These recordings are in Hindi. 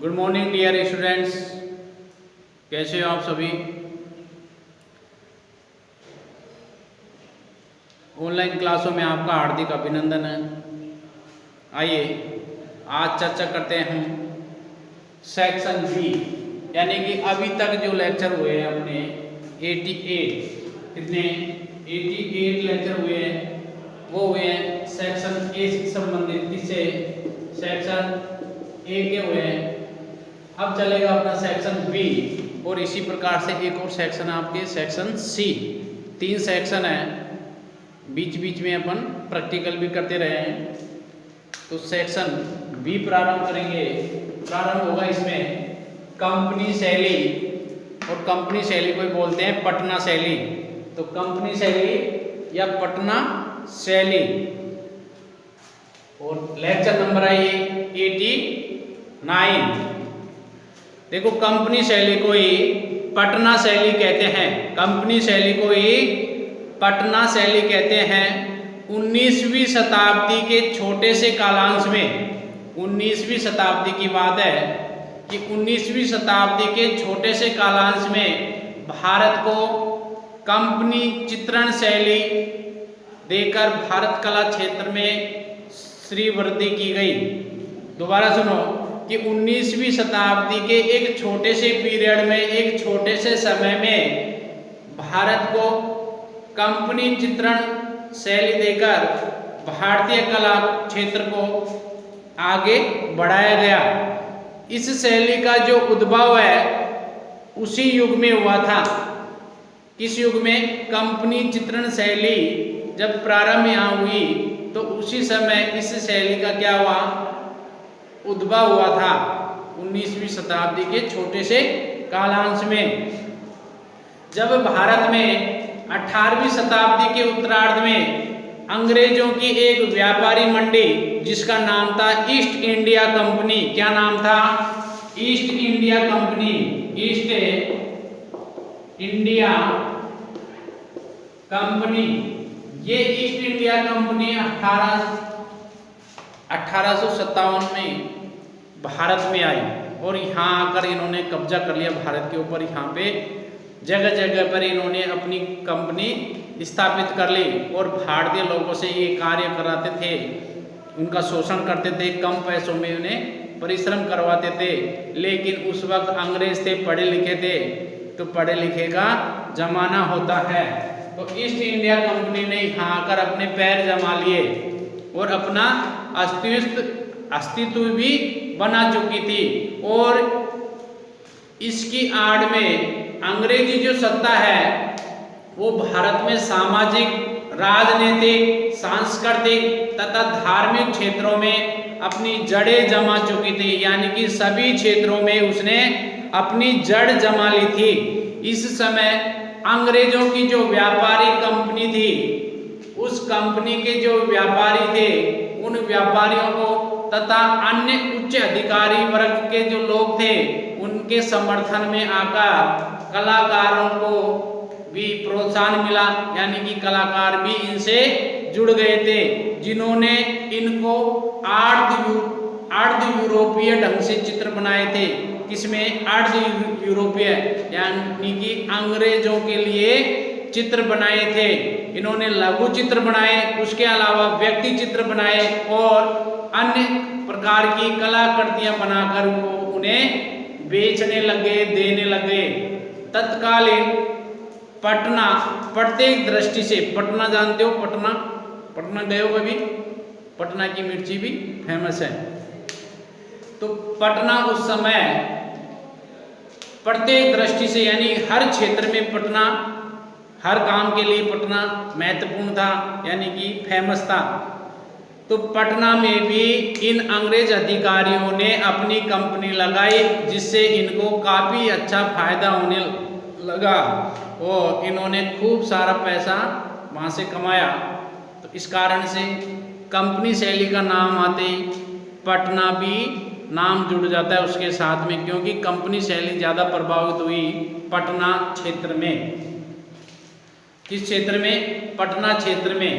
गुड मॉर्निंग डियर स्टूडेंट्स, कैसे हो आप सभी। ऑनलाइन क्लासों में आपका हार्दिक अभिनंदन है। आइए आज चर्चा करते हैं हम सेक्शन बी, यानी कि अभी तक जो लेक्चर हुए हैं अपने 88 कितने 88 लेक्चर हुए हैं, वो हुए हैं सेक्शन ए से संबंधित। किससे? सेक्शन ए के हुए हैं। अब चलेगा अपना सेक्शन बी और इसी प्रकार से एक और सेक्शन आपके सेक्शन सी। 3 सेक्शन है, बीच बीच में अपन प्रैक्टिकल भी करते रहे हैं। तो सेक्शन बी प्रारंभ करेंगे। प्रारंभ होगा इसमें कंपनी शैली, और कंपनी शैली को बोलते हैं पटना शैली। तो कंपनी शैली या पटना शैली, और लेक्चर नंबर है ये 89। देखो, कंपनी शैली को ही पटना शैली कहते हैं। कंपनी शैली को ही पटना शैली कहते हैं। 19वीं शताब्दी के छोटे से कालांश में, 19वीं शताब्दी की बात है कि 19वीं शताब्दी के छोटे से कालांश में भारत को कंपनी चित्रण शैली देकर भारत कला क्षेत्र में श्रीवृद्धि की गई। दोबारा सुनो कि 19वीं शताब्दी के एक छोटे से पीरियड में, एक छोटे से समय में भारत को कंपनी चित्रण शैली देकर भारतीय कला क्षेत्र को आगे बढ़ाया गया। इस शैली का जो उद्भव है उसी युग में हुआ था। किस युग में? कंपनी चित्रण शैली जब प्रारंभ यहाँ हुई तो उसी समय इस शैली का क्या हुआ? उद्भव हुआ था 19वीं शताब्दी के छोटे से कालांश में। जब भारत में 18वीं शताब्दी के उत्तरार्ध में अंग्रेजों की एक व्यापारी मंडी जिसका नाम था ईस्ट इंडिया कंपनी। क्या नाम था? East India company. East India company, ये ईस्ट इंडिया कंपनी 1857 में भारत में आई और यहाँ आकर इन्होंने कब्जा कर लिया भारत के ऊपर। यहाँ पे जगह जगह पर इन्होंने अपनी कंपनी स्थापित कर ली और भारतीय लोगों से ये कार्य कराते थे, उनका शोषण करते थे, कम पैसों में उन्हें परिश्रम करवाते थे। लेकिन उस वक्त अंग्रेज थे, पढ़े लिखे थे, तो पढ़े लिखे का जमाना होता है। तो ईस्ट इंडिया कंपनी ने यहाँ आकर अपने पैर जमा लिए और अपना अस्तित्व भी बना चुकी थी। और इसकी आड़ में अंग्रेजी जो सत्ता है वो भारत में सामाजिक, राजनीतिक, सांस्कृतिक तथा धार्मिक क्षेत्रों में अपनी जड़ें जमा चुकी थी। यानी कि सभी क्षेत्रों में उसने अपनी जड़ जमा ली थी। इस समय अंग्रेजों की जो व्यापारी कंपनी थी, उस कंपनी के जो व्यापारी थे, उन व्यापारियों को तथा अन्य उच्च अधिकारी वर्ग के जो लोग थे उनके समर्थन में आकर कलाकारों को भी प्रोत्साहन मिला। यानी कि कलाकार भी इनसे जुड़ गए थे, जिन्होंने इनको अर्ध यूरोपीय ढंग से चित्र बनाए थे। किसमें? अर्ध यूरोपीय, यानी कि अंग्रेजों के लिए चित्र बनाए थे। इन्होंने लघु चित्र बनाए, उसके अलावा व्यक्ति चित्र बनाए और अन्य प्रकार की कलाकृतियां बनाकर वो उन्हें बेचने लगे, देने लगे। तत्कालीन पटना प्रत्येक दृष्टि से, पटना जानते हो? पटना गए हो कभी? पटना की मिर्ची भी फेमस है। तो पटना उस समय प्रत्येक दृष्टि से, यानी हर क्षेत्र में पटना, हर काम के लिए पटना महत्वपूर्ण था, यानी कि फेमस था। तो पटना में भी इन अंग्रेज अधिकारियों ने अपनी कंपनी लगाई, जिससे इनको काफ़ी अच्छा फायदा होने लगा और इन्होंने खूब सारा पैसा वहाँ से कमाया। तो इस कारण से कंपनी शैली का नाम आते ही पटना भी नाम जुड़ जाता है उसके साथ में, क्योंकि कंपनी शैली ज़्यादा प्रभावित हुई पटना क्षेत्र में। किस क्षेत्र में? पटना क्षेत्र में।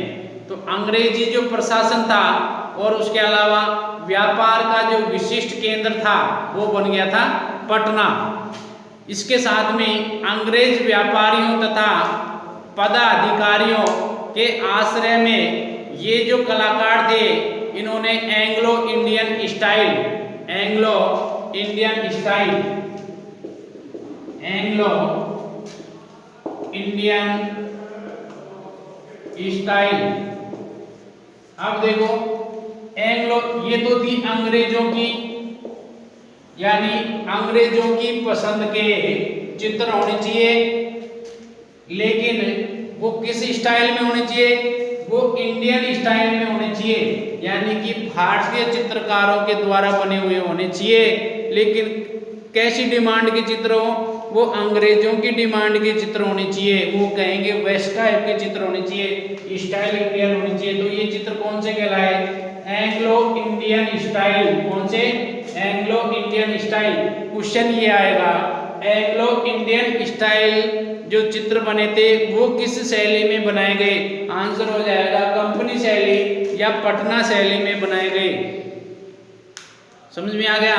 तो अंग्रेजी जो प्रशासन था और उसके अलावा व्यापार का जो विशिष्ट केंद्र था वो बन गया था पटना। इसके साथ में अंग्रेज व्यापारियों तथा पदाधिकारियों के आश्रय में ये जो कलाकार थे इन्होंने Anglo Indian style, Anglo Indian style, Anglo Indian style. अब देखो एंग्लो, ये तो थी अंग्रेजों की, यानी अंग्रेजों की पसंद के चित्र होने चाहिए, लेकिन वो किस स्टाइल में होने चाहिए, वो इंडियन स्टाइल में होने चाहिए, यानी कि भारतीय चित्रकारों के द्वारा बने हुए होने चाहिए। लेकिन कैसी डिमांड के चित्र हो, वो अंग्रेजों की डिमांड के चित्र होने चाहिए, वो कहेंगे वेस्ट टाइप के चित्र होने चाहिए, स्टाइल इंडियन होने चाहिए। तो ये चित्र कौन से कहलाए, एंग्लो इंडियन स्टाइल। कौन से, एंग्लो इंडियन स्टाइल। क्वेश्चन ये आएगा एंग्लो इंडियन स्टाइल जो चित्र बने थे वो किस शैली में बनाए गए, आंसर हो जाएगा कंपनी शैली या पटना शैली में बनाए गए। समझ में आ गया,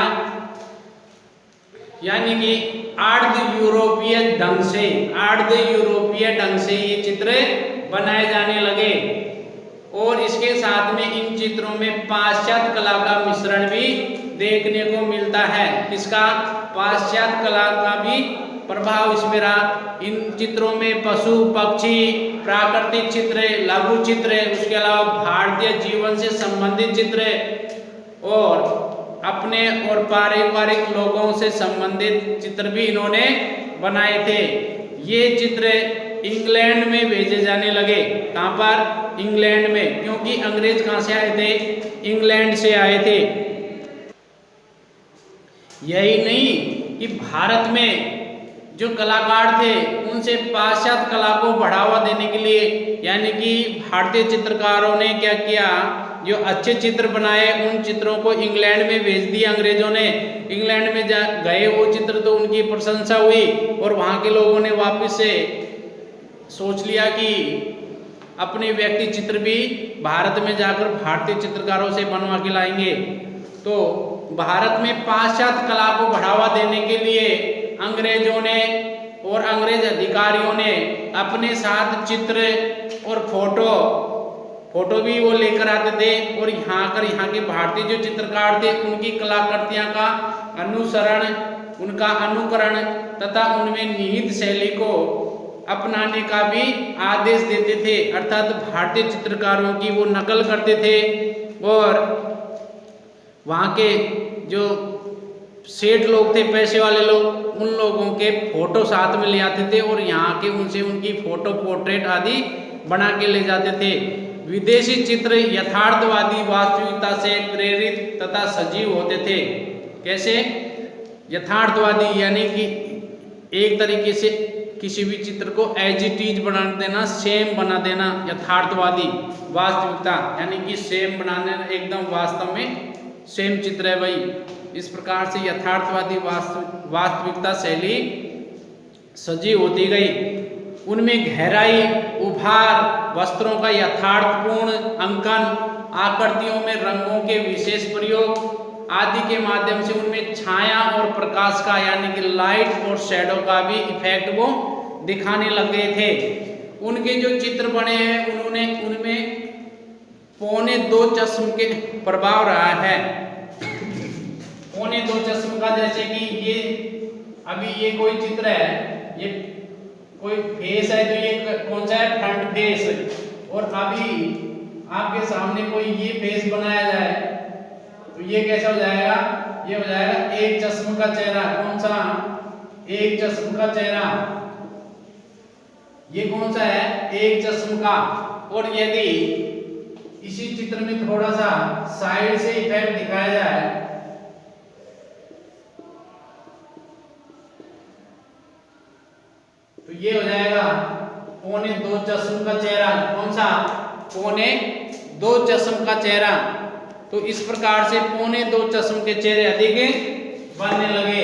यानी कि अर्ध यूरोपीय ढंग से, अर्ध यूरोपीय ढंग से ये चित्र बनाए जाने लगे। और इसके साथ में इन चित्रों में पाश्चात्य कला का मिश्रण भी देखने को मिलता है। किसका, पाश्चात्य कला का भी प्रभाव इसमें रहा। इन चित्रों में पशु पक्षी, प्राकृतिक चित्र, लघु चित्र, उसके अलावा भारतीय जीवन से संबंधित चित्र और अपने और पारिवारिक लोगों से संबंधित चित्र भी इन्होंने बनाए थे। ये चित्र इंग्लैंड में भेजे जाने लगे। कहाँ पर, इंग्लैंड में, क्योंकि अंग्रेज कहाँ से आए थे, इंग्लैंड से आए थे। यही नहीं कि भारत में जो कलाकार थे उनसे पाश्चात्य कला को बढ़ावा देने के लिए, यानी कि भारतीय चित्रकारों ने क्या किया, जो अच्छे चित्र बनाए उन चित्रों को इंग्लैंड में भेज दिया अंग्रेजों ने। इंग्लैंड में जा गए वो चित्र तो उनकी प्रशंसा हुई और वहाँ के लोगों ने वापस से सोच लिया कि अपने व्यक्ति चित्र भी भारत में जाकर भारतीय चित्रकारों से बनवा के लाएंगे। तो भारत में पाश्चात्य कला को बढ़ावा देने के लिए अंग्रेजों ने और अंग्रेज अधिकारियों ने अपने साथ चित्र और फोटो भी वो लेकर आते थे और यहाँ के भारतीय जो चित्रकार थे उनकी कलाकृतियाँ का अनुसरण, उनका अनुकरण तथा उनमें निहित शैली को अपनाने का भी आदेश देते थे। अर्थात भारतीय चित्रकारों की वो नकल करते थे और वहाँ के जो सेठ लोग थे, पैसे वाले लोग, उन लोगों के फोटो साथ में ले आते थे और यहाँ के उनसे उनकी फोटो पोर्ट्रेट आदि बना के ले जाते थे। विदेशी चित्र यथार्थवादी वास्तविकता से प्रेरित तथा सजीव होते थे। कैसे, यथार्थवादी यानी कि एक तरीके से किसी भी चित्र को एज इट इज बना देना, सेम बना देना। यथार्थवादी, वास्तविकता यानी कि सेम बना देना, एकदम वास्तव में सेम चित्र है भाई। इस प्रकार से यथार्थवादी वास्तविकता शैली सजीव होती गई। उनमें गहराई, उभार, वस्त्रों का यथार्थपूर्ण अंकन, आकृतियों में रंगों के विशेष प्रयोग आदि के माध्यम से उनमें छाया और प्रकाश का यानी कि लाइट और शैडो का भी इफेक्ट वो दिखाने लग गए थे। उनके जो चित्र बने हैं उन्होंने उनमें 2.25 चश्म के प्रभाव रहा है। 2.25 चश्म का, जैसे कि ये अभी ये कोई चित्र है, ये कोई फेस है, तो ये कौन सा है, फ्रंट फेस। और अभी आपके सामने कोई ये फेस बनाया जाए तो ये कैसा हो जाएगा, ये हो जाएगा एक चश्म का चेहरा। कौन सा, एक चश्म का चेहरा। ये कौन सा है, एक चश्म का। और यदि इसी चित्र में थोड़ा सा साइड से इफेक्ट दिखाया जाए तो ये हो जाएगा 2.25 चश्म का चेहरा। कौन सा, 2.25 चश्म का चेहरा। तो इस प्रकार से 2.25 चश्म के चेहरे अधिक बनने लगे।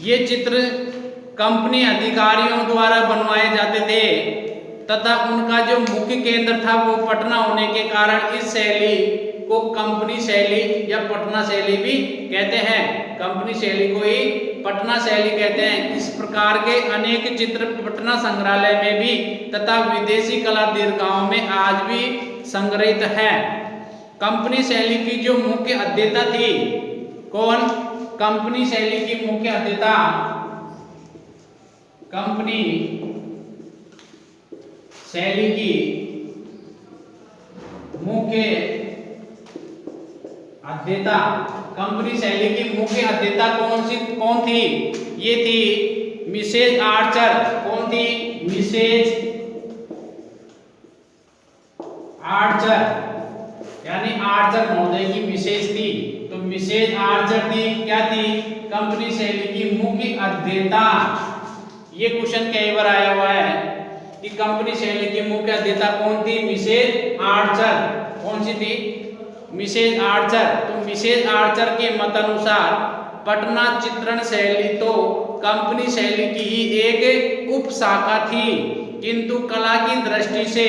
ये चित्र कंपनी अधिकारियों द्वारा बनवाए जाते थे तथा उनका जो मुख्य केंद्र था वो पटना होने के कारण इस शैली को कंपनी शैली या पटना शैली भी कहते हैं। कंपनी शैली को ही पटना शैली कहते हैं। इस प्रकार के अनेक चित्र पटना संग्रहालय में भी तथा विदेशी कला दीर्घाओं में आज भी संग्रहित है। कंपनी शैली की जो मुख्य अध्येता थी, कौन? कंपनी शैली की मुख्य अध्येता, कंपनी शैली की मुख्य अध्येता, कंपनी शैली की मुख्य अध्येता कौन थी? ये थी मिसेज आर्चर। कौन थी? मिसेज आर्चर, यानी आर्चर महोदय की मिसेज थी। तो मिसेज आर्चर थी, क्या थी? कंपनी शैली की मुख्य अध्येता। ये क्वेश्चन कई बार आया हुआ है कि कंपनी शैली की मुख्य अध्येता कौन थी? Mrs Archer. कौन सी थी? Mrs Archer. तो मिसेज आर्चर के मत अनुसार पटना चित्रण शैली तो कंपनी शैली की ही एक उपशाखा थी, किंतु कला की दृष्टि से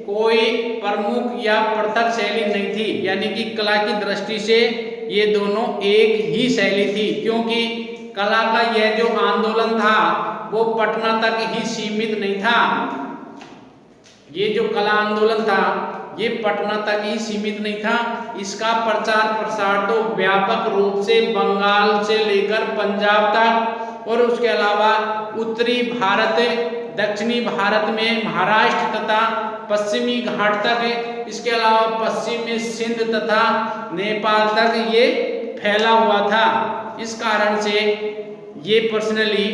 कोई प्रमुख या पृथक शैली नहीं थी। यानी कि कला की दृष्टि से ये दोनों एक ही शैली थी, क्योंकि कला का यह जो आंदोलन था वो पटना तक ही सीमित नहीं था। ये जो कला आंदोलन था ये पटना तक ही सीमित नहीं था, इसका प्रचार प्रसार तो व्यापक रूप से बंगाल से लेकर पंजाब तक और उसके अलावा उत्तरी भारत, दक्षिणी भारत में महाराष्ट्र तथा पश्चिमी घाट तक, इसके अलावा पश्चिम में सिंध तथा नेपाल तक ये फैला हुआ था। इस कारण से ये पर्सनली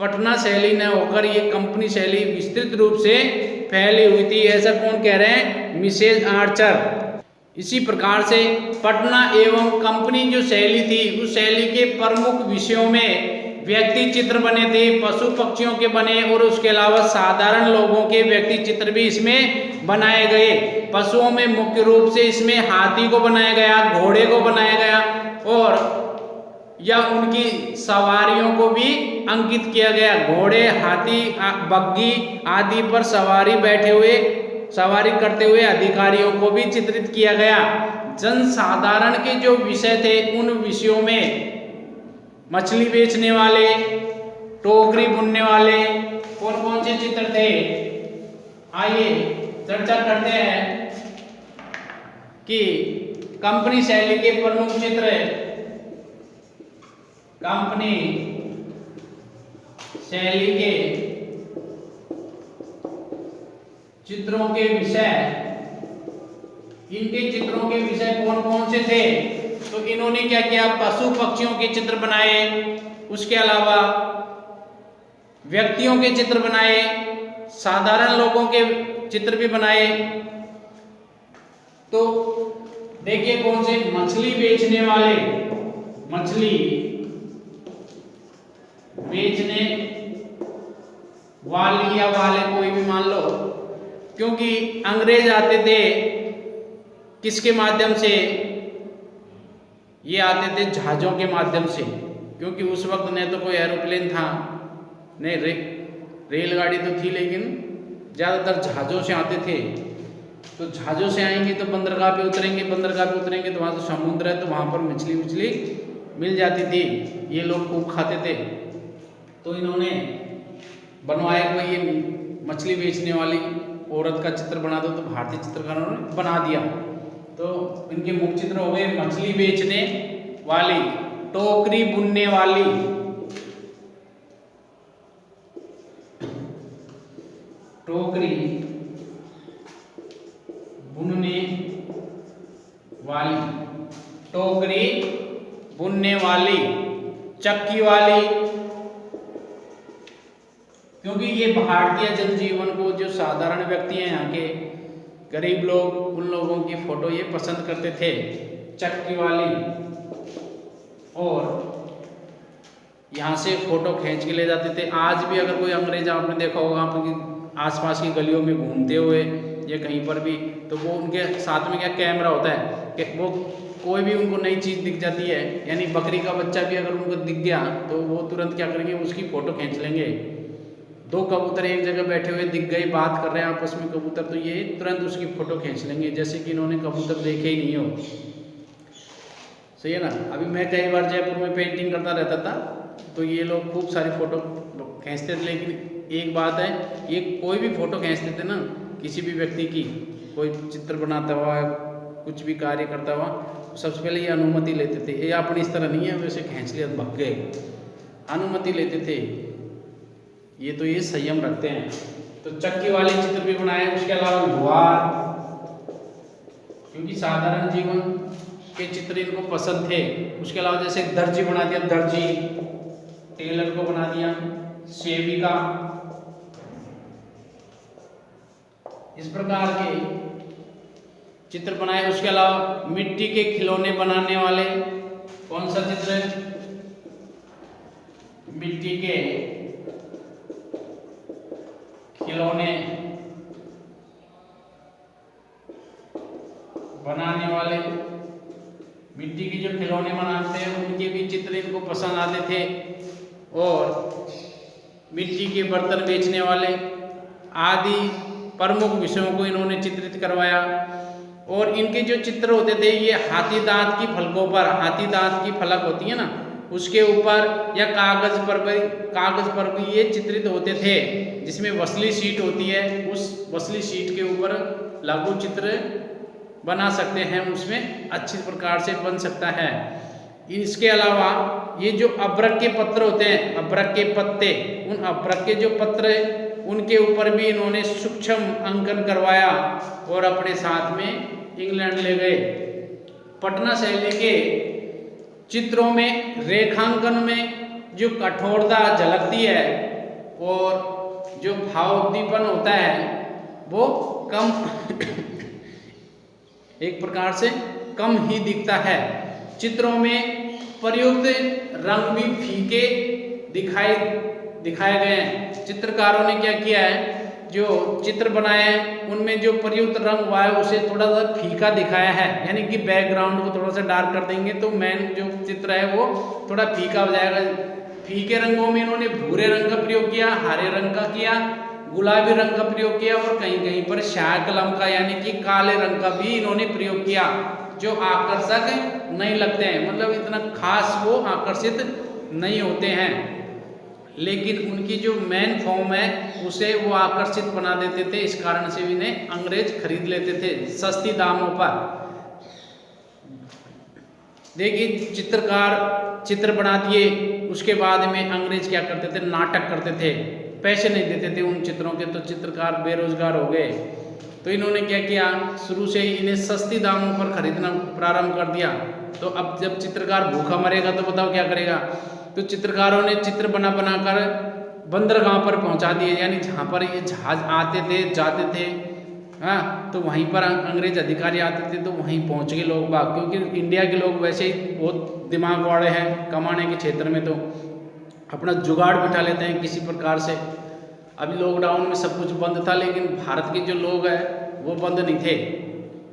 पटना शैली न होकर ये कंपनी शैली विस्तृत रूप से फैली हुई थी। ऐसा कौन कह रहे हैं? Mrs Archer. इसी प्रकार से पटना एवं कंपनी जो शैली थी उस शैली के प्रमुख विषयों में व्यक्ति चित्र बने थे, पशु पक्षियों के बने और उसके अलावा साधारण लोगों के व्यक्ति चित्र भी इसमें बनाए गए। पशुओं में मुख्य रूप से इसमें हाथी को बनाया गया, घोड़े को बनाया गया और या उनकी सवारियों को भी अंकित किया गया। घोड़े, हाथी, बग्गी आदि पर सवारी करते हुए अधिकारियों को भी चित्रित किया गया। जनसाधारण के जो विषय थे उन विषयों में मछली बेचने वाले, टोकरी बुनने वाले, कौन कौन से चित्र थे? आइए चर्चा करते हैं कि कंपनी शैली के प्रमुख चित्र, कंपनी शैली के चित्रों के विषय, इनके चित्रों के विषय कौन कौन से थे? तो इन्होंने क्या किया? पशु पक्षियों के चित्र बनाए, उसके अलावा व्यक्तियों के चित्र बनाए, साधारण लोगों के चित्र भी बनाए। तो देखिए कौन से? मछली बेचने वाले, मछली बेचने वाली या वाले कोई भी मान लो, क्योंकि अंग्रेज आते थे किसके माध्यम से? ये आते थे जहाजों के माध्यम से, क्योंकि उस वक्त न तो कोई एरोप्लेन था न रेलगाड़ी तो थी, लेकिन ज़्यादातर जहाज़ों से आते थे। तो जहाज़ों से आएंगे तो बंदरगाह पे उतरेंगे, बंदरगाह पे उतरेंगे तो वहाँ तो समुद्र है, तो वहाँ पर मछली मिल जाती थी, ये लोग खूब खाते थे। तो इन्होंने बनवाया कोई ये मछली बेचने वाली औरत का चित्र बना दो, तो भारतीय चित्रकारों ने बना दिया। तो इनके मुख्य चित्र हो गए मछली बेचने वाली, टोकरी बुनने वाली, टोकरी बुनने वाली, टोकरी बुनने वाली, चक्की वाली, क्योंकि ये भारतीय जनजीवन को जो साधारण व्यक्ति हैं, यहाँ के गरीब लोग, उन लोगों की फोटो ये पसंद करते थे। चक्की वाली, और यहाँ से फोटो खींच के ले जाते थे। आज भी अगर कोई अंग्रेज आपने देखा होगा आपकी आसपास की गलियों में घूमते हुए या कहीं पर भी, तो वो उनके साथ में क्या कैमरा होता है कि वो कोई भी उनको नई चीज़ दिख जाती है, यानी बकरी का बच्चा भी अगर उनको दिख गया तो वो तुरंत क्या करेंगे, उसकी फ़ोटो खींच लेंगे। दो कबूतर एक जगह बैठे हुए दिख गए, बात कर रहे हैं आपस में कबूतर, तो ये तुरंत उसकी फ़ोटो खींच लेंगे जैसे कि इन्होंने कबूतर देखे ही नहीं हो। सही है ना। अभी मैं कई बार जयपुर में पेंटिंग करता रहता था, तो ये लोग खूब सारी फ़ोटो खींचते थे। लेकिन एक बात है, ये कोई भी फ़ोटो खींचते थे ना किसी भी व्यक्ति की, कोई चित्र बनाता हुआ, कुछ भी कार्य करता हुआ, सबसे पहले ये अनुमति लेते थे। ये अपनी इस तरह नहीं है वैसे खींच लिया भाग गए, अनुमति लेते थे। ये तो ये संयम रखते हैं। तो चक्की वाले चित्र भी बनाए, उसके अलावा लोहार, क्योंकि साधारण जीवन के चित्र इनको पसंद थे। उसके अलावा जैसे दर्जी बना दिया, दर्जी, टेलर को बना दिया, सेविका, इस प्रकार के चित्र बनाए। उसके अलावा मिट्टी के खिलौने बनाने वाले, कौन सा चित्र है, मिट्टी के खिलौने बनाने वाले, मिट्टी के जो खिलौने बनाते हैं उनके भी चित्र इनको पसंद आते थे। और मिट्टी के बर्तन बेचने वाले आदि प्रमुख विषयों को इन्होंने चित्रित करवाया। और इनके जो चित्र होते थे ये हाथी दांत की फलकों पर, हाथी दांत की फलक होती है ना, उसके ऊपर या कागज पर भी ये चित्रित होते थे, जिसमें वसली शीट होती है, उस वसली शीट के ऊपर लघु चित्र बना सकते हैं, उसमें अच्छी प्रकार से बन सकता है। इसके अलावा ये जो अभ्रक के पत्र होते हैं, अभ्रक के पत्ते, उन अभ्रक के जो पत्र उनके ऊपर भी इन्होंने सूक्ष्म अंकन करवाया और अपने साथ में इंग्लैंड ले गए। पटना शैली के चित्रों में रेखांकन में जो कठोरता झलकती है और जो भावोद्दीपन होता है वो कम एक प्रकार से कम ही दिखता है। चित्रों में प्रयुक्त रंग भी फीके दिखाए गए हैं। चित्रकारों ने क्या किया है, जो चित्र बनाए हैं उनमें जो प्रयुक्त रंग हुआ है उसे थोड़ा सा फीका दिखाया है, यानी कि बैकग्राउंड को थोड़ा सा डार्क कर देंगे तो मेन जो चित्र है वो थोड़ा फीका हो जाएगा। फीके रंगों में इन्होंने भूरे रंग का प्रयोग किया, हरे रंग का किया, गुलाबी रंग का प्रयोग किया और कहीं कहीं पर शाह कलम का यानी कि काले रंग का भी इन्होंने प्रयोग किया, जो आकर्षक नहीं लगते हैं, मतलब इतना खास वो आकर्षित नहीं होते हैं, लेकिन उनकी जो मेन फॉर्म है उसे वो आकर्षित बना देते थे। इस कारण से इन्हें अंग्रेज खरीद लेते थे सस्ती दामों पर। देखिए चित्रकार चित्र बना दिए, उसके बाद में अंग्रेज क्या करते थे, नाटक करते थे, पैसे नहीं देते थे उन चित्रों के, तो चित्रकार बेरोजगार हो गए। तो इन्होंने क्या किया, शुरू से ही इन्हें सस्ती दामों पर खरीदना प्रारंभ कर दिया। तो अब जब चित्रकार भूखा मरेगा तो बताओ क्या करेगा। तो चित्रकारों ने चित्र बना कर बंदरगाह पर पहुंचा दिए, यानी जहाँ पर ये जहाज आते थे जाते थे, हाँ, तो वहीं पर अंग्रेज अधिकारी आते थे तो वहीं पहुंच गए लोग बाग, क्योंकि इंडिया के लोग वैसे ही बहुत दिमाग वाले हैं, कमाने के क्षेत्र में तो अपना जुगाड़ बिठा लेते हैं किसी प्रकार से। अभी लॉकडाउन में सब कुछ बंद था, लेकिन भारत के जो लोग हैं वो बंद नहीं थे,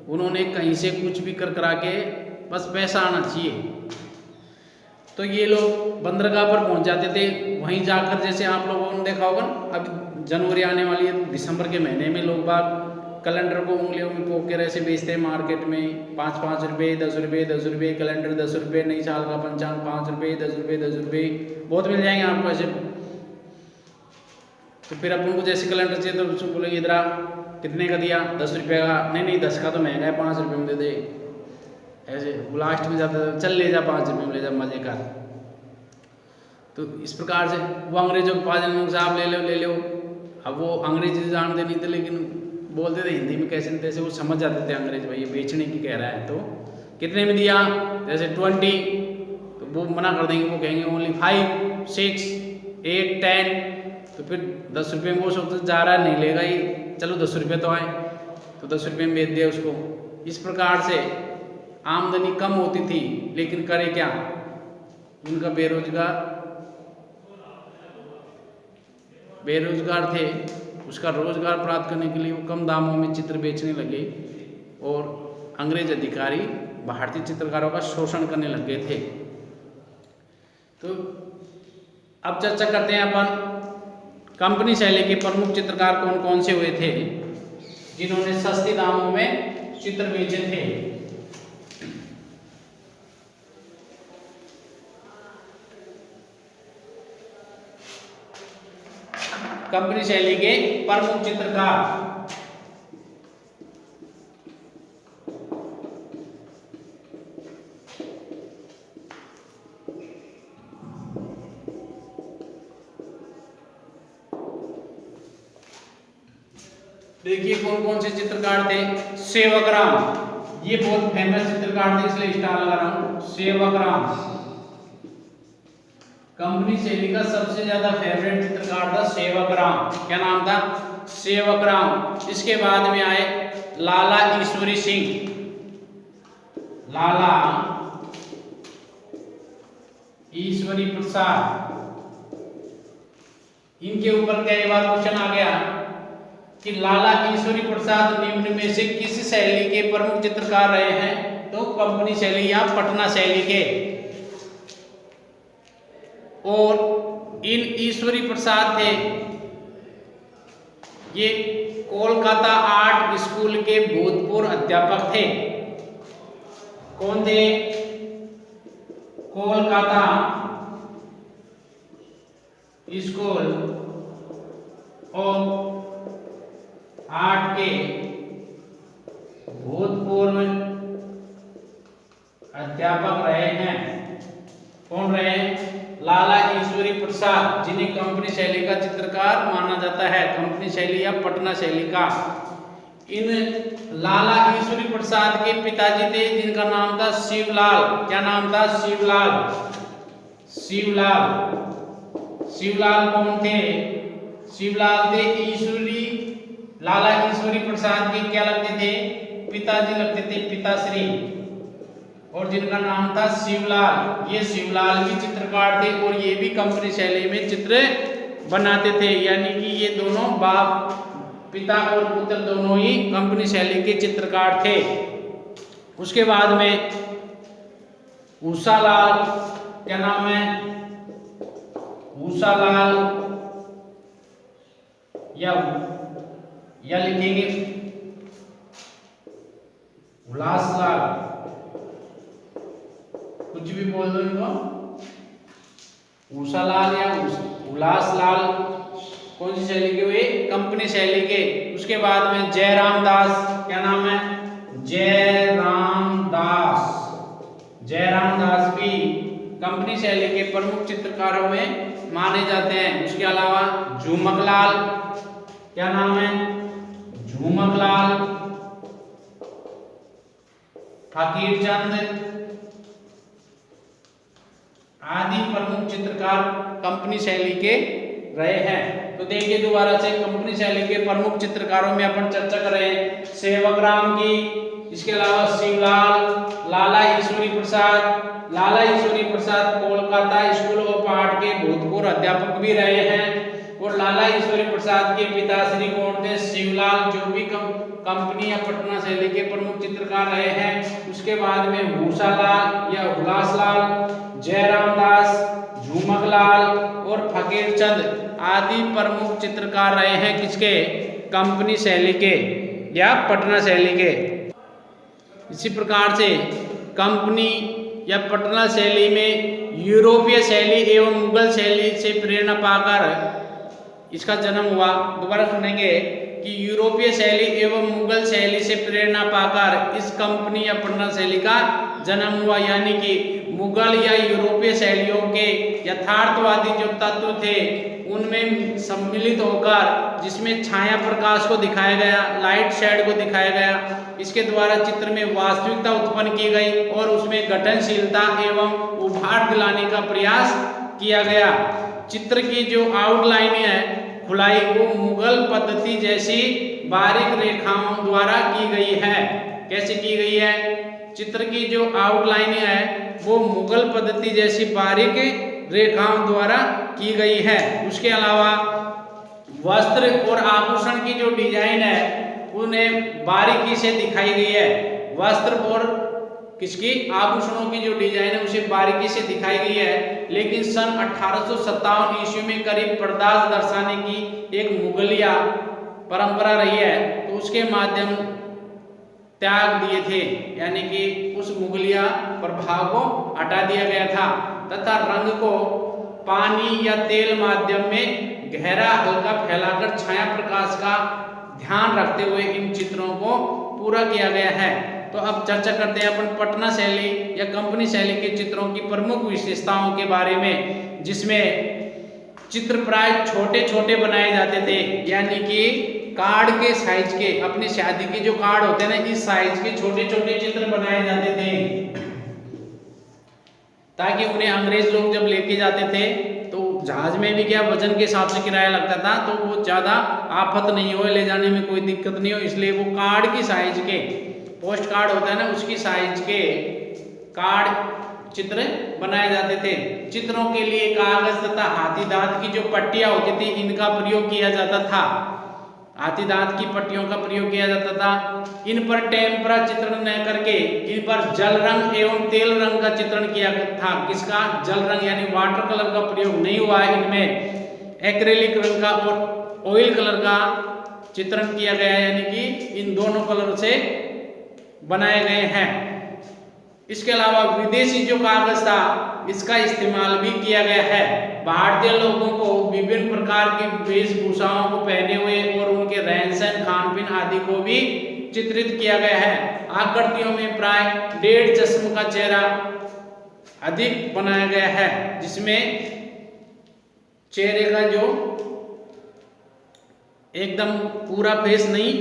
उन्होंने कहीं से कुछ भी करा के बस पैसा आना चाहिए। तो ये लोग बंदरगाह पर पहुंच जाते थे, वहीं जाकर जैसे आप लोगों ने देखा होगा, अब जनवरी आने वाली है, दिसंबर के महीने में लोग बाग कैलेंडर को उंगलियों में पोक के ऐसे बेचते हैं मार्केट में, 5-5 रुपये, 10 रुपये, 10 रुपये, कैलेंडर 10 रुपये, नई साल का पंचांग 5 रुपये, 10 रुपये, 10 रुपये, बहुत मिल जाएंगे आपको ऐसे। तो फिर अपन को जैसे कैलेंडर चाहिए तो उसको बोलेंगे इधर कितने का दिया, 10 रुपये का, नहीं 10 का तो महंगा है, 5 रुपये में दे दे, ऐसे लास्ट में जाता चल ले जा 5 रुपये में ले जा मजे का। तो इस प्रकार से वो अंग्रेजों के पास साहब ले लो। अब वो अंग्रेजी जानते नहीं थे, लेकिन बोलते थे हिंदी में कैसे न तैसे, वो समझ जाते थे अंग्रेज भाई ये बेचने की कह रहा है। तो कितने में दिया, जैसे 20, तो वो मना कर देंगे, वो कहेंगे ओनली 5, 6, 8, 10, तो फिर 10 रुपये में वो सोचते जा रहा है नहीं लेगा ही, चलो 10 रुपये तो आए, तो 10 रुपये में बेच दिया उसको। इस प्रकार से आमदनी कम होती थी, लेकिन करे क्या, उनका बेरोजगार थे, उसका रोजगार प्राप्त करने के लिए वो कम दामों में चित्र बेचने लगे और अंग्रेज अधिकारी भारतीय चित्रकारों का शोषण करने लग गए थे। तो अब चर्चा करते हैं अपन कंपनी शैली के प्रमुख चित्रकार कौन कौन से हुए थे जिन्होंने सस्ते दामों में चित्र बेचे थे। कंपनी शैली के प्रमुख चित्रकार देखिए कौन कौन से चित्रकार थे। सेवकराम, ये बहुत फेमस चित्रकार थे इसलिए स्टार लगा रहा हूं। सेवकराम कंपनी शैली का सबसे ज्यादा फेवरेट चित्रकार था सेवकराम। क्या नाम था? सेवकराम। इसके बाद में आए लाला ईश्वरी सिंह। लाला ईश्वरी प्रसाद, इनके ऊपर कई बार क्वेश्चन आ गया कि लाला ईश्वरी प्रसाद निम्न में से किस शैली के प्रमुख चित्रकार रहे हैं? तो कंपनी शैली या पटना शैली के। और इन ईश्वरी प्रसाद थे, ये कोलकाता आर्ट स्कूल के भूतपूर्व अध्यापक थे। कौन थे? कोलकाता स्कूल ऑफ आर्ट के भूतपूर्व अध्यापक रहे हैं। कौन रहे? लाला ईश्वरी प्रसाद, जिन्हें कंपनी शैली का चित्रकार माना जाता है, कंपनी शैली या पटना शैली का। इन लाला ईश्वरी प्रसाद के पिताजी थे जिनका नाम था शिवलाल। क्या नाम था? शिवलाल। शिवलाल, शिवलाल कौन थे? शिवलाल थे ईश्वरी, लाला ईश्वरी प्रसाद के क्या लगते थे? पिताजी लगते थे, पिताश्री, और जिनका नाम था शिवलाल। ये शिवलाल भी चित्रकार थे और ये भी कंपनी शैली में चित्र बनाते थे, यानी कि ये दोनों बाप, पिता और पुत्र दोनों ही कंपनी शैली के चित्रकार थे। उसके बाद में उषालाल, क्या नाम है? उषालाल या लिखेंगे उल्लासलाल, कुछ भी बोल दो इनको, उषालाल या उल्लासलाल। कौन सी शैली के हुए? कंपनी शैली के। उसके बाद में जयराम दास, क्या नाम है? जयराम दास। जयराम दास भी कंपनी शैली के प्रमुख चित्रकारों में माने जाते हैं। उसके अलावा झूमकलाल, क्या नाम है? झूमकलाल, फकीरचंद आदि प्रमुख चित्रकार कंपनी शैली के रहे हैं। तो देखिए दोबारा से कंपनी शैली के प्रमुख चित्रकारों में अपन चर्चा कर रहे हैं सेवकराम की, इसके अलावा शिवलाल, लाला ईश्वरी प्रसाद। लाला Ishwari Prasad Kolkata school of art के भूतपूर्व अध्यापक भी रहे हैं। और लाला ईश्वरी प्रसाद के पिताश्री कौन थे? शिवलाल, जो भी कंपनी या पटना शैली के प्रमुख चित्रकार रहे हैं। उसके बाद में भूषालाल या उल्लासलाल, जयराम दास, झूमकलाल और फकीरचंद आदि प्रमुख चित्रकार रहे हैं किसके? कंपनी शैली के या पटना शैली के। इसी प्रकार से कंपनी या पटना शैली में यूरोपीय शैली एवं मुगल शैली से प्रेरणा पाकर इसका जन्म हुआ। दोबारा सुनेंगे कि यूरोपीय शैली एवं मुगल शैली से प्रेरणा पाकर इस कंपनी या पटना शैली का जन्म हुआ, यानी कि मुगल या यूरोपीय शैलियों के यथार्थवादी जो तत्व थे उनमें सम्मिलित होकर, जिसमें छाया प्रकाश को दिखाया गया, लाइट शेड को दिखाया गया, इसके द्वारा चित्र में वास्तविकता उत्पन्न की गई और उसमें गठनशीलता एवं उभार दिलाने का प्रयास किया गया। चित्र की जो आउटलाइन है खुलाई वो मुगल पद्धति जैसी बारीक रेखाओं द्वारा की गई है। कैसे की गई है? चित्र की जो आउटलाइन है वो मुगल पद्धति जैसी बारीक रेखाओं द्वारा की गई है। उसके अलावा वस्त्र और आभूषण की जो डिजाइन है उन्हें बारीकी से दिखाई गई है। वस्त्र और किसकी, आभूषणों की जो डिजाइन है उसे बारीकी से दिखाई गई है। लेकिन सन 1857 ईस्वी में करीब पर्दाज दर्शाने की एक मुगलिया परंपरा रही है, तो उसके माध्यम त्याग दिए थे, यानी कि उस मुगलिया प्रभाव को हटा दिया गया था तथा रंग को पानी या तेल माध्यम में गहरा हल्का फैलाकर छाया प्रकाश का ध्यान रखते हुए इन चित्रों को पूरा किया गया है। तो अब चर्चा करते हैं अपन पटना शैली या कंपनी शैली के चित्रों की प्रमुख विशेषताओं के बारे में, जिसमें चित्र प्राय छोटे छोटे बनाए जाते थे, यानी कि कार्ड के साइज के, अपनी शादी के जो कार्ड होते हैं ना, इस साइज के छोटे छोटे चित्र बनाए जाते थे, ताकि उन्हें अंग्रेज लोग जब लेके जाते थे तो जहाज में भी क्या वजन के हिसाब से किराया लगता था, तो वो ज़्यादा आफत नहीं हो, ले जाने में कोई दिक्कत नहीं हो, इसलिए वो कार्ड की साइज के, पोस्ट कार्ड होता है ना, उसकी साइज के कार्ड चित्र बनाए जाते थे। चित्रों के लिए कागज तथा हाथी दांत की जो पट्टियां होती थी, इनका प्रयोग किया जाता था, हाथी दांत की पट्टियों का प्रयोग किया जाता था। इन पर टेम्परा चित्रण न करके इन पर जल रंग एवं तेल रंग का चित्रण किया था। किसका, जल रंग यानी वाटर कलर का प्रयोग नहीं हुआ है इनमें, एक्रेलिक रंग का और ऑयल कलर का चित्रण किया गया है, यानी कि इन दोनों कलर से बनाए गए हैं। इसके अलावा विदेशी जो कागज था, इसका इस्तेमाल भी किया गया है। भारतीय लोगों को विभिन्न प्रकार की वेशभूषाओं को पहने हुए और उनके रहन सहन, खान पीन आदि को भी चित्रित किया गया है। आकृतियों में प्राय 1.5 चश्म का चेहरा अधिक बनाया गया है, जिसमें चेहरे का जो एकदम पूरा फेस नहीं,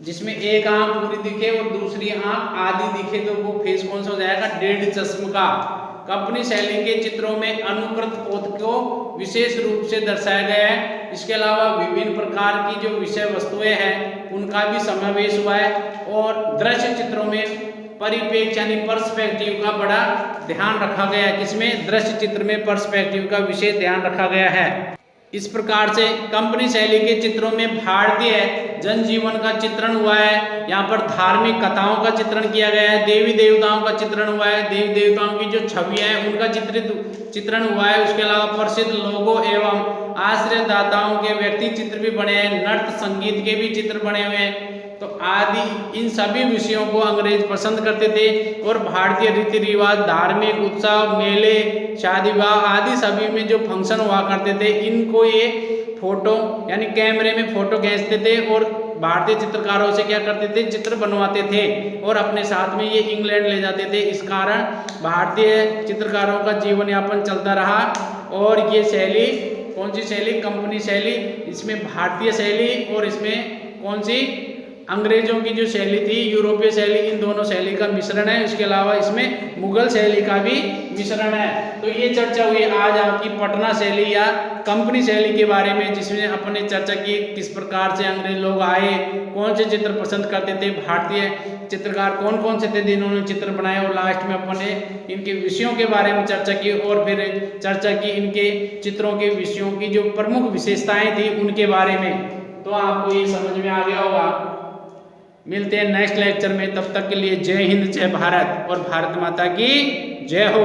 जिसमें एक आंख पूरी दिखे और दूसरी आंख आधी दिखे, तो वो फेस कौन सा हो जाएगा, 1.5 चश्म का। कंपनी शैली के चित्रों में अनुकृत पोत को विशेष रूप से दर्शाया गया है। इसके अलावा विभिन्न प्रकार की जो विषय वस्तुएं हैं उनका भी समावेश हुआ है, और दृश्य चित्रों में परिप्रेक्ष्य यानी पर्सपेक्टिव का बड़ा ध्यान रखा गया है। किसमें, दृश्य चित्र में पर्सपेक्टिव का विशेष ध्यान रखा गया है। इस प्रकार से कंपनी शैली के चित्रों में भारतीय जनजीवन का चित्रण हुआ है, यहाँ पर धार्मिक कथाओं का चित्रण किया गया है, देवी देवताओं का चित्रण हुआ है, देवी देवताओं की जो छवियां हैं उनका चित्रण हुआ है। उसके अलावा प्रसिद्ध लोगों एवं आश्रयदाताओं के व्यक्ति चित्र भी बने हैं, नृत्य संगीत के भी चित्र बने हुए हैं। तो आदि इन सभी विषयों को अंग्रेज पसंद करते थे, और भारतीय रीति रिवाज, धार्मिक उत्सव, मेले, शादी विवाह आदि सभी में जो फंक्शन हुआ करते थे, इनको ये फोटो यानी कैमरे में फोटो खींचते थे और भारतीय चित्रकारों से क्या करते थे, चित्र बनवाते थे और अपने साथ में ये इंग्लैंड ले जाते थे। इस कारण भारतीय चित्रकारों का जीवन यापन चलता रहा। और ये शैली कौन सी शैली, कंपनी शैली, इसमें भारतीय शैली और इसमें कौन सी, अंग्रेजों की जो शैली थी, यूरोपीय शैली, इन दोनों शैली का मिश्रण है। इसके अलावा इसमें मुगल शैली का भी मिश्रण है। तो ये चर्चा हुई आज आपकी पटना शैली या कंपनी शैली के बारे में, जिसमें अपन ने चर्चा की किस प्रकार से अंग्रेज लोग आए, कौन से चित्र पसंद करते थे, भारतीय चित्रकार कौन कौन से थे जिन्होंने चित्र बनाए, और लास्ट में अपन ने इनके विषयों के बारे में चर्चा की, और फिर चर्चा की इनके चित्रों के विषयों की जो प्रमुख विशेषताएं थी उनके बारे में। तो आपको ये समझ में आ गया होगा। मिलते हैं नेक्स्ट लेक्चर में, तब तक के लिए जय हिंद, जय भारत और भारत माता की जय हो।